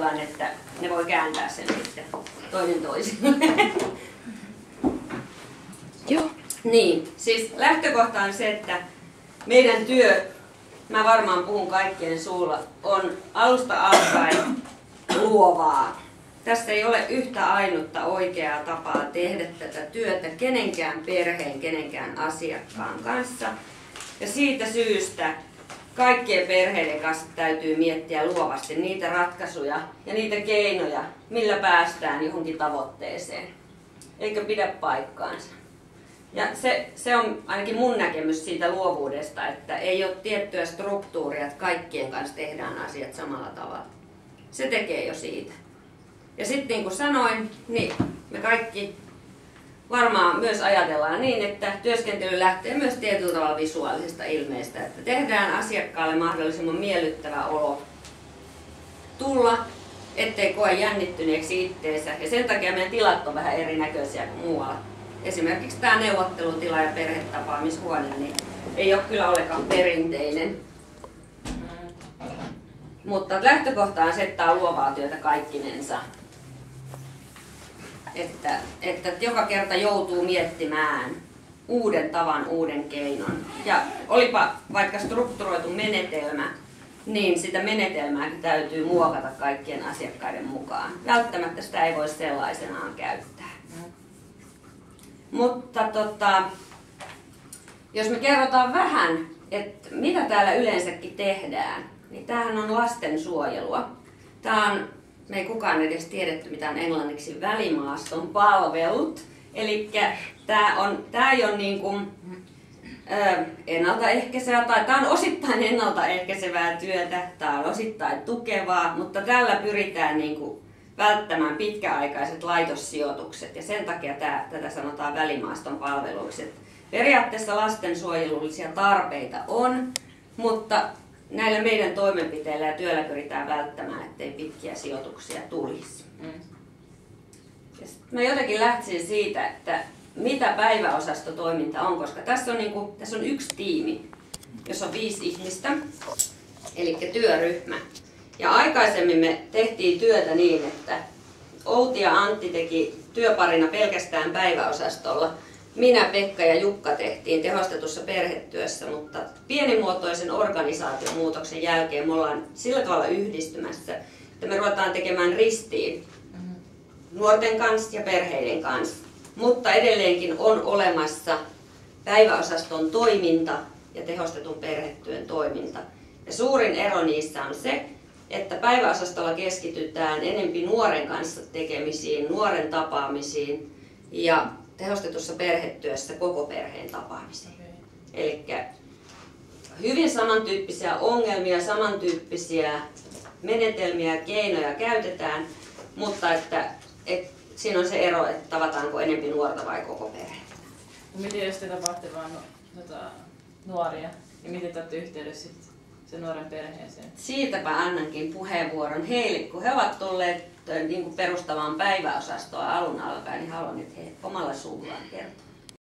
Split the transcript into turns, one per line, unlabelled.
ajatellaan, että ne voi kääntää sen sitten toinen toisille.
Joo.
Niin, siis lähtökohta on se, että meidän työ, mä varmaan puhun kaikkien suulla, on alusta alkaen luovaa. Tässä ei ole yhtä ainutta oikeaa tapaa tehdä tätä työtä kenenkään perheen, kenenkään asiakkaan kanssa. Ja siitä syystä kaikkien perheiden kanssa täytyy miettiä luovasti niitä ratkaisuja ja niitä keinoja, millä päästään johonkin tavoitteeseen. Eikä pidä paikkaansa. Ja se on ainakin mun näkemys siitä luovuudesta, että ei ole tiettyä struktuuria, että kaikkien kanssa tehdään asiat samalla tavalla. Se tekee jo siitä. Ja sitten niin kuin sanoin, niin me kaikki varmaan myös ajatellaan niin, että työskentely lähtee myös tietyllä tavalla visuaalisesta ilmeestä, että tehdään asiakkaalle mahdollisimman miellyttävä olo tulla, ettei koe jännittyneeksi itteensä. Ja sen takia meidän tilat on vähän erinäköisiä kuin muualla. Esimerkiksi tämä neuvottelutila ja perhetapaamishuone niin ei ole kyllä ollenkaan perinteinen. Mutta lähtökohta on se, että tämä on luovaa työtä kaikkinensa. Että joka kerta joutuu miettimään uuden tavan, uuden keinon. Ja olipa vaikka strukturoitu menetelmä, niin sitä menetelmää täytyy muokata kaikkien asiakkaiden mukaan. Välttämättä sitä ei voi sellaisenaan käyttää. Mutta jos me kerrotaan vähän, että mitä täällä yleensäkin tehdään, niin tämähän on lastensuojelua. Me ei kukaan edes tiedetty, mitä on englanniksi välimaaston palvelut. Eli tämä ei ole niin kuin, ennaltaehkäisevää, tai tämä on osittain ennaltaehkäisevää työtä, tämä on osittain tukevaa, mutta tällä pyritään niin kuin välttämään pitkäaikaiset laitossijoitukset ja sen takia tätä sanotaan välimaaston palveluiksi. Periaatteessa lastensuojelullisia tarpeita on, mutta näillä meidän toimenpiteillä ja työllä pyritään välttämään, ettei pitkiä sijoituksia tulisi. Mä jotenkin lähtisin siitä, että mitä päiväosastotoiminta on, koska tässä on yksi tiimi, jossa on 5 ihmistä, eli työryhmä. Ja aikaisemmin me tehtiin työtä niin, että Outi ja Antti teki työparina pelkästään päiväosastolla. Minä, Pekka ja Jukka tehtiin tehostetussa perhetyössä, mutta pienimuotoisen organisaatiomuutoksen jälkeen me ollaan sillä tavalla yhdistymässä, että me ruvetaan tekemään ristiin nuorten kanssa ja perheiden kanssa. Mutta edelleenkin on olemassa päiväosaston toiminta ja tehostetun perhetyön toiminta. Ja suurin ero niissä on se, että päiväosastolla keskitytään enempi nuoren kanssa tekemisiin, nuoren tapaamisiin ja tehostetussa perhetyössä koko perheen tapaamisiin. Eli hyvin samantyyppisiä ongelmia, samantyyppisiä menetelmiä ja keinoja käytetään, mutta että siinä on se ero, että tavataanko enempi nuorta vai koko perhettä.
Miten jos te tapaatte vain nuoria, niin miten te olette yhteydessä sen nuoren perheeseen?
Siitäpä annankin puheenvuoron heille, kun he ovat tulleet niin perustamaan päiväosastoa alun alkaen, niin haluan, että he omalla suullaan kertovat.